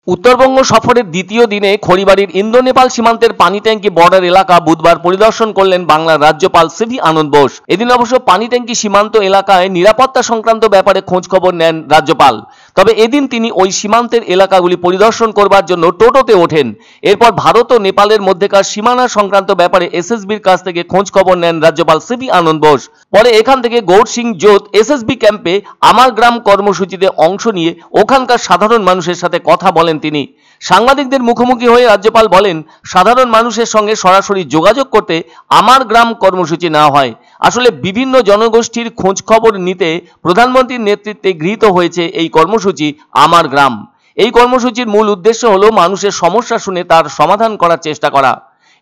উত্তরবঙ্গ সফরের দ্বিতীয় দিনে খড়িবাড়ির ইন্দো নেপাল সীমান্তের পানি ট্যাঙ্কি বর্ডার এলাকা বুধবার পরিদর্শন করলেন বাংলার রাজ্যপাল সিভি আনন্দ বোস। এদিন অবশ্য পানি ট্যাঙ্কি সীমান্ত এলাকায় নিরাপত্তা সংক্রান্ত ব্যাপারে খোঁজ খবর নেন রাজ্যপাল। তবে এদিন তিনি ওই সীমান্তের এলাকাগুলি পরিদর্শন করবার জন্য টোটোতে ওঠেন। এরপর ভারত ও নেপালের মধ্যেকার সীমানা সংক্রান্ত ব্যাপারে এসএসবির কাছ থেকে খোঁজ খবর নেন রাজ্যপাল সিভি আনন্দ বোস। পরে এখান থেকে গৌড় সিং জোত এসএসবি ক্যাম্পে আমার গ্রাম কর্মসূচিতে অংশ নিয়ে ওখানকার সাধারণ মানুষের সাথে কথা বলেন তিনি। সাংবাদিকদের মুখোমুখি হয়ে রাজ্যপাল বলেন, সাধারণ মানুষের সঙ্গে সরাসরি যোগাযোগ করতে আমার গ্রাম কর্মসূচি নেওয়া হয়। আসলে বিভিন্ন জনগোষ্ঠীর খোঁজ খবর নিতে প্রধানমন্ত্রীর নেতৃত্বে গৃহীত হয়েছে এই কর্মসূচি আমার গ্রাম। এই কর্মসূচির মূল উদ্দেশ্য হলো মানুষের সমস্যা শুনে তার সমাধান করার চেষ্টা করা।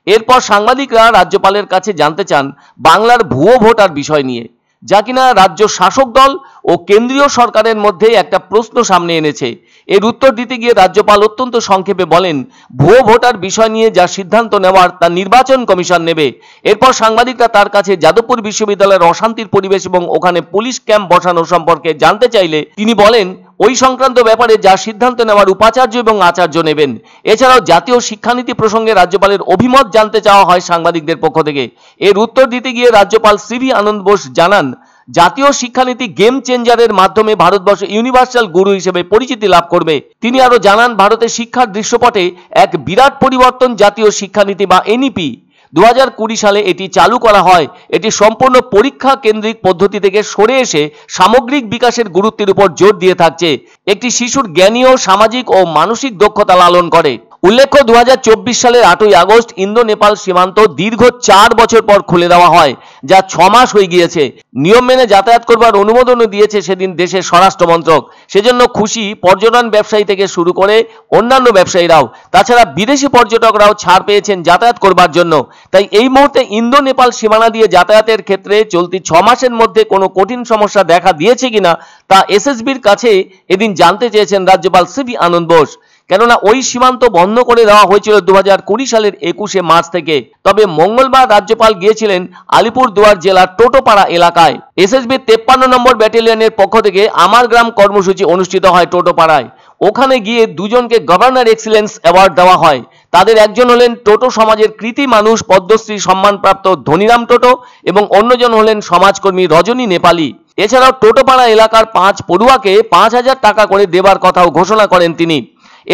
এরপর সাংবাদিকরা রাজ্যপালের কাছে জানতে চান বাংলার ভুয়ো ভোটার বিষয় নিয়ে, যা কিনা রাজ্য শাসক দল ও কেন্দ্রীয় সরকারের মধ্যে একটা প্রশ্ন সামনে এনেছে। এর উত্তর দিতে গিয়ে রাজ্যপাল অত্যন্ত সংক্ষেপে বলেন, ভুয়ো ভোটার বিষয় নিয়ে যা সিদ্ধান্ত নেওয়ার তা নির্বাচন কমিশন নেবে। এরপর সাংবাদিকরা তার কাছে যাদবপুর বিশ্ববিদ্যালয়ের অশান্তির পরিবেশ এবং ওখানে পুলিশ ক্যাম্প বসানো সম্পর্কে জানতে চাইলে তিনি বলেন, ওই সংক্রান্ত ব্যাপারে যা সিদ্ধান্ত নেওয়ার উপাচার্য এবং আচার্য নেবেন। এছাড়াও জাতীয় শিক্ষানীতি প্রসঙ্গে রাজ্যপালের অভিমত জানতে চাওয়া হয় সাংবাদিকদের পক্ষ থেকে। এর উত্তর দিতে গিয়ে রাজ্যপাল সিভি আনন্দ বোস জানান, জাতীয় শিক্ষানীতি গেম চেঞ্জারের মাধ্যমে ভারতবর্ষ ইউনিভার্সাল গুরু হিসেবে পরিচিতি লাভ করবে। তিনি আরো জানান, ভারতের শিক্ষার দৃশ্যপটে এক বিরাট পরিবর্তন জাতীয় শিক্ষানীতি বা এনইপি 2020 সালে এটি চালু করা হয়। এটি সম্পূর্ণ পরীক্ষা কেন্দ্রিক পদ্ধতি থেকে সরে এসে সামগ্রিক বিকাশের গুরুত্বের উপর জোর দিয়ে থাকছে। একটি শিশুর জ্ঞানীয়, সামাজিক ও মানসিক দক্ষতা লালন করে। উল্লেখ্য, 2024 সালের 8ই আগস্ট ইন্দো নেপাল সীমান্ত দীর্ঘ 4 বছর পর খুলে দেওয়া হয়, যা 6 মাস হয়ে গিয়েছে। নিয়ম মেনে যাতায়াত করবার অনুমোদনও দিয়েছে সেদিন দেশের স্বরাষ্ট্র মন্ত্রক। সেজন্য খুশি পর্যটন ব্যবসায়ী থেকে শুরু করে অন্যান্য ব্যবসায়ীরাও। তাছাড়া বিদেশি পর্যটকরাও ছাড় পেয়েছেন যাতায়াত করবার জন্য। তাই এই মুহূর্তে ইন্দো নেপাল সীমানা দিয়ে যাতায়াতের ক্ষেত্রে চলতি 6 মাসের মধ্যে কোনো কঠিন সমস্যা দেখা দিয়েছে কিনা তা এসএসবির কাছে এদিন জানতে চেয়েছেন রাজ্যপাল সিভি আনন্দ বোস। কেননা ওই সীমান্ত বন্ধ করে দেওয়া হয়েছিল 2020 সালের 21শে মার্চ থেকে। তবে মঙ্গলবার রাজ্যপাল গিয়েছিলেন আলিপুরদুয়ার জেলার টোটোপাড়া এলাকায়। এসএসবি 53 নম্বর ব্যাটালিয়নের পক্ষ থেকে আমার গ্রাম কর্মসূচি অনুষ্ঠিত হয় টোটোপাড়ায়। ওখানে গিয়ে দুজনকে গভর্নর এক্সিলেন্স অ্যাওয়ার্ড দেওয়া হয়। তাদের একজন হলেন টোটো সমাজের কৃতি মানুষ পদ্মশ্রী সম্মানপ্রাপ্ত ধনীরাম টোটো এবং অন্যজন হলেন সমাজকর্মী রজনী নেপালি। এছাড়াও টোটোপাড়া এলাকার 5 পড়ুয়াকে 5000 টাকা করে দেবার কথাও ঘোষণা করেন তিনি।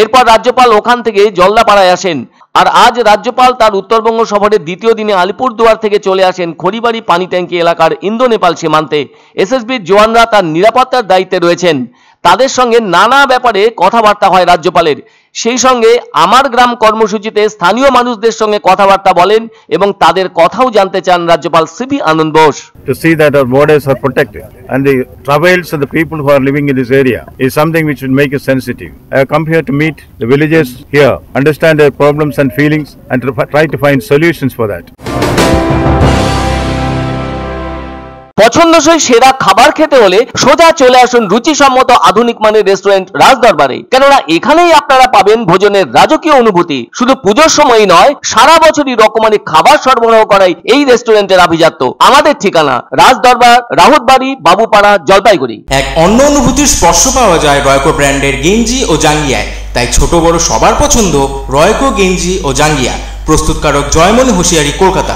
এরপর রাজ্যপাল ওখান থেকে জলদাপাড়ায় আসেন। আর আজ রাজ্যপাল তার উত্তরবঙ্গ সফরের দ্বিতীয় দিনে আলিপুরদুয়ার থেকে চলে আসেন খড়িবাড়ি পানি ট্যাঙ্কি এলাকার ইন্দো নেপাল সীমান্তে। এসএসবির জওয়ানরা তার নিরাপত্তার দায়িত্বে রয়েছেন। তাদের সঙ্গে নানা ব্যাপারে কথাবার্তা হয় রাজ্যপালের। সেই সঙ্গে আমার গ্রাম কর্মসূচিতে স্থানীয় মানুষদের সঙ্গে কথাবার্তা বলেন এবং তাদের কথাও জানতে চান রাজ্যপাল CV Ananda Bose. To see that our borders are protected and the travails of the people who are living in this area is something which should make us sensitive. I have come here to meet the villagers here, understand their problems and feelings and to try to find solutions for that. পছন্দসই সেরা খাবার খেতে হলে সোজা চলে আসুন রুচিসম্মত আধুনিক মানের রেস্টুরেন্ট রাজদরবারে। কেননা এখানেই আপনারা পাবেন ভোজনের রাজকীয় অনুভূতি। শুধু পুজোর সময়ই নয়, সারা বছরই রকমারি খাবার সরবরাহ করাই এই রেস্টুরেন্টের আভিজাত্য। আমাদের ঠিকানা রাজদরবার, রাহুতবাড়ি, বাবুপাড়া, জলপাইগুড়ি। এক অন্য অনুভূতির স্পর্শ পাওয়া যায় রয়কো ব্র্যান্ডের গেঞ্জি ও জাঙ্গিয়ায়। তাই ছোট বড় সবার পছন্দ রয়কো গেঞ্জি ও জাঙ্গিয়া। প্রস্তুতকারক জয়মনি হোশিয়ারি, কলকাতা।